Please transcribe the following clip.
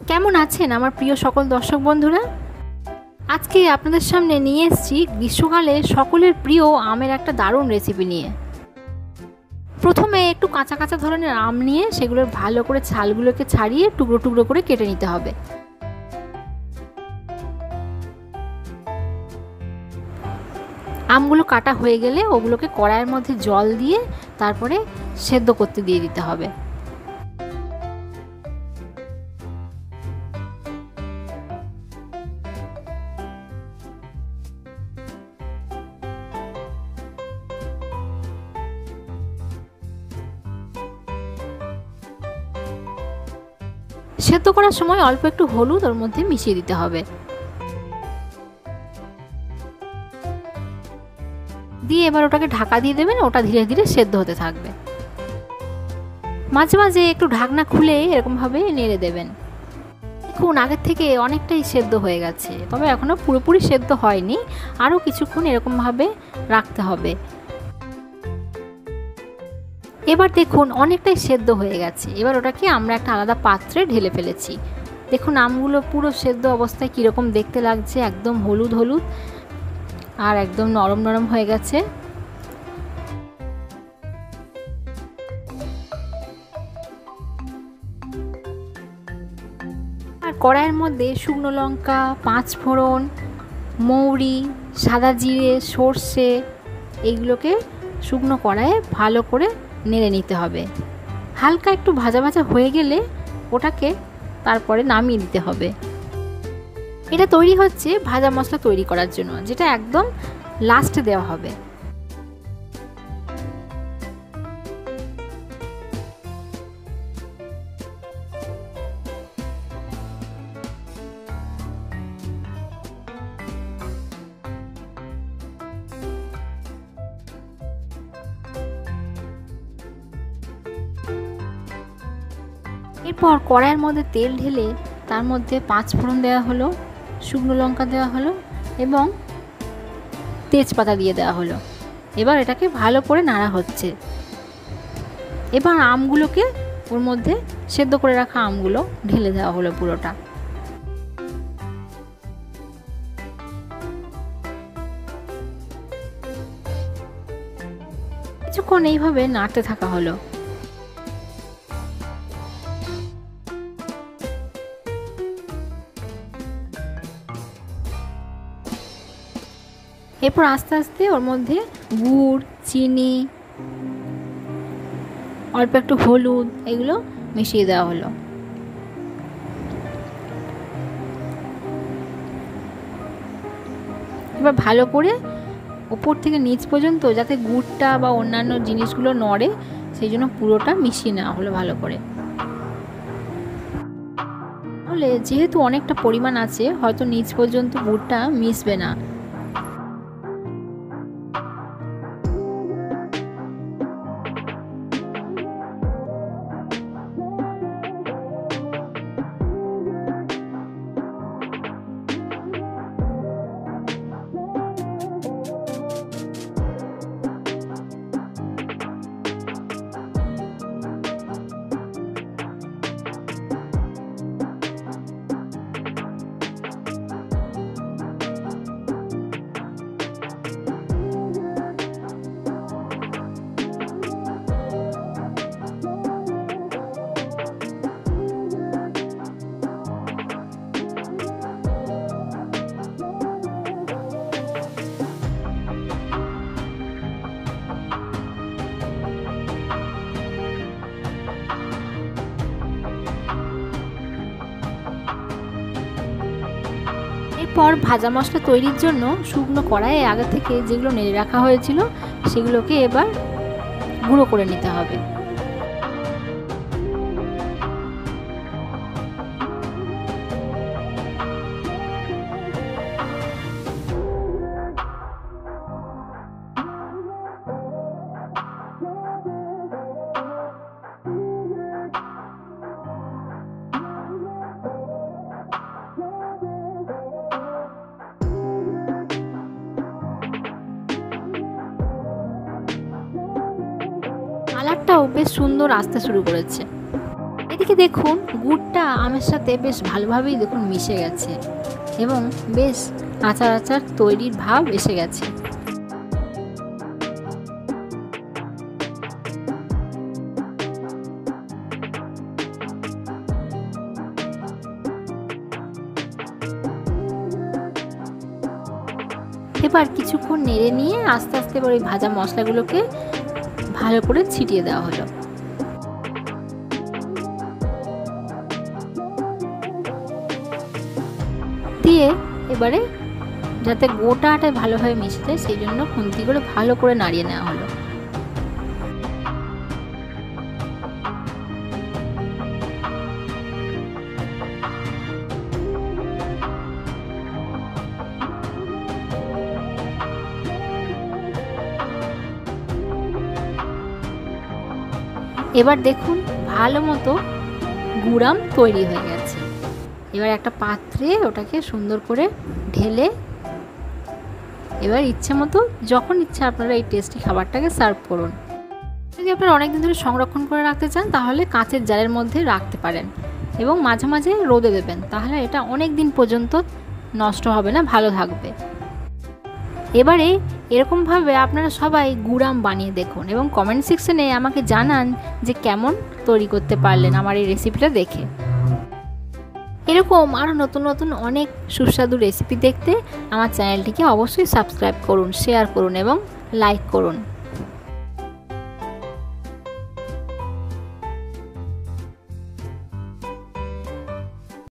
কেমন আছেন আমার প্রিয় সকল দর্শক বন্ধুরা? আজকে আপনাদের সামনে নিয়ে এসেছি গ্রীষ্মকালে সকলের প্রিয় আমের একটা দারুণ রেসিপি নিয়ে। প্রথমে একটু কাঁচা কাঁচা ধরনের আম নিয়ে সেগুলোর ভালো করে ছালগুলোকে ছাড়িয়ে টুকরো টুকরো করে কেটে নিতে হবে। আমগুলো কাটা হয়ে গেলে ওগুলোকে কড়াইয়ের মধ্যে জল দিয়ে তারপরে সেদ্ধ করতে দিয়ে দিতে হবে। সেদ্ধ করার সময় অল্প একটু হলুদ ওর মধ্যে মিশিয়ে দিতে হবে, দিয়ে এবার ওটাকে ঢাকা দিয়ে দেবেন। ওটা ধীরে ধীরে সেদ্ধ হতে থাকবে। মাঝে মাঝে একটু ঢাকনা খুলে এরকমভাবে নেড়ে দেবেন। দেখুন আগের থেকে অনেকটাই সেদ্ধ হয়ে গেছে, তবে এখনও পুরোপুরি সেদ্ধ হয়নি, আরও কিছুক্ষণ এরকমভাবে রাখতে হবে। এবার দেখুন অনেকটাই সেদ্ধ হয়ে গেছে। এবার ওটাকে আমরা একটা আলাদা পাত্রে ঢেলে ফেলেছি। দেখুন আমগুলো পুরো সেদ্ধ অবস্থায় কীরকম দেখতে লাগছে, একদম হলুদ হলুদ আর একদম নরম নরম হয়ে গেছে। আর কড়াইয়ের মধ্যে শুকনো লঙ্কা, 5 ফোড়ন, মৌরি, সাদা জিরে, সর্ষে এইগুলোকে শুকনো কড়াইয়ে ভালো করে নেড়ে নিতে হবে। হালকা একটু ভাজা ভাজা হয়ে গেলে ওটাকে তারপরে নামিয়ে দিতে হবে। এটা তৈরি হচ্ছে ভাজা মশলা তৈরি করার জন্য, যেটা একদম লাস্টে দেওয়া হবে। এরপর কড়াইয়ের মধ্যে তেল ঢেলে তার মধ্যে 5 ফোড়ন দেওয়া হলো, শুকনো লঙ্কা দেওয়া হলো এবং তেজপাতা দিয়ে দেওয়া হলো। এবার এটাকে ভালো করে নাড়া হচ্ছে। এবার আমগুলোকে ওর মধ্যে সেদ্ধ করে রাখা আমগুলো ঢেলে দেওয়া হলো পুরোটা। কিছুক্ষণ এইভাবে নাড়তে থাকা হলো। এরপর আস্তে আস্তে ওর মধ্যে গুড়, চিনি, অল্প একটু হলুদ এগুলো মিশিয়ে দেওয়া হলো। এবার ভালো করে ওপর থেকে নিচ পর্যন্ত যাতে গুড়টা বা অন্যান্য জিনিসগুলো নড়ে সেই জন্য পুরোটা মিশিয়ে নেওয়া হলো ভালো করে। তাহলে যেহেতু অনেকটা পরিমাণ আছে, হয়তো নিচ পর্যন্ত গুড়টা মিশবে না। এরপর ভাজা মশলা তৈরির জন্য শুকনো কড়াইয়ে আগে থেকে যেগুলো নেড়ে রাখা হয়েছিল সেগুলোকে এবার গুঁড়ো করে নিতে হবে। কালারটাও বেশ সুন্দর আসতে শুরু করেছে। এদিকে দেখুন গুড়টা আমের সাথে বেশ ভালোভাবেই দেখুন মিশে গেছে এবং বেশ আচার আচার তৈরির ভাব এসে গেছে। এবার কিছুক্ষণ নেড়ে নিয়ে আস্তে আস্তে এবার ওই ভাজা মশলাগুলোকে ভালো করে ছিটিয়ে দেওয়া হলো। দিয়ে এবারে যাতে গোটা আটায় ভালোভাবে মিশে যায় সেই জন্য খুন্তি করে ভালো করে নাড়িয়ে নেওয়া হলো। এবার দেখুন ভালো মতো গুড়াম তৈরি হয়ে গেছে। এবার একটা পাত্রে ওটাকে সুন্দর করে ঢেলে এবার ইচ্ছে মতো যখন ইচ্ছা আপনারা এই টেস্টি খাবারটাকে সার্ভ করুন। যদি আপনারা অনেকদিন ধরে সংরক্ষণ করে রাখতে চান তাহলে কাঁচের জারের মধ্যে রাখতে পারেন এবং মাঝে মাঝে রোদে দেবেন, তাহলে এটা অনেক দিন পর্যন্ত নষ্ট হবে না, ভালো থাকবে। এবারে এরকমভাবে আপনারা সবাই গুড়াম বানিয়ে দেখুন এবং কমেন্ট সেকশনে আমাকে জানান যে কেমন তৈরি করতে পারলেন আমার এই রেসিপিটা দেখে। এরকম আরও নতুন নতুন অনেক সুস্বাদু রেসিপি দেখতে আমার চ্যানেলটিকে অবশ্যই সাবস্ক্রাইব করুন, শেয়ার করুন এবং লাইক করুন।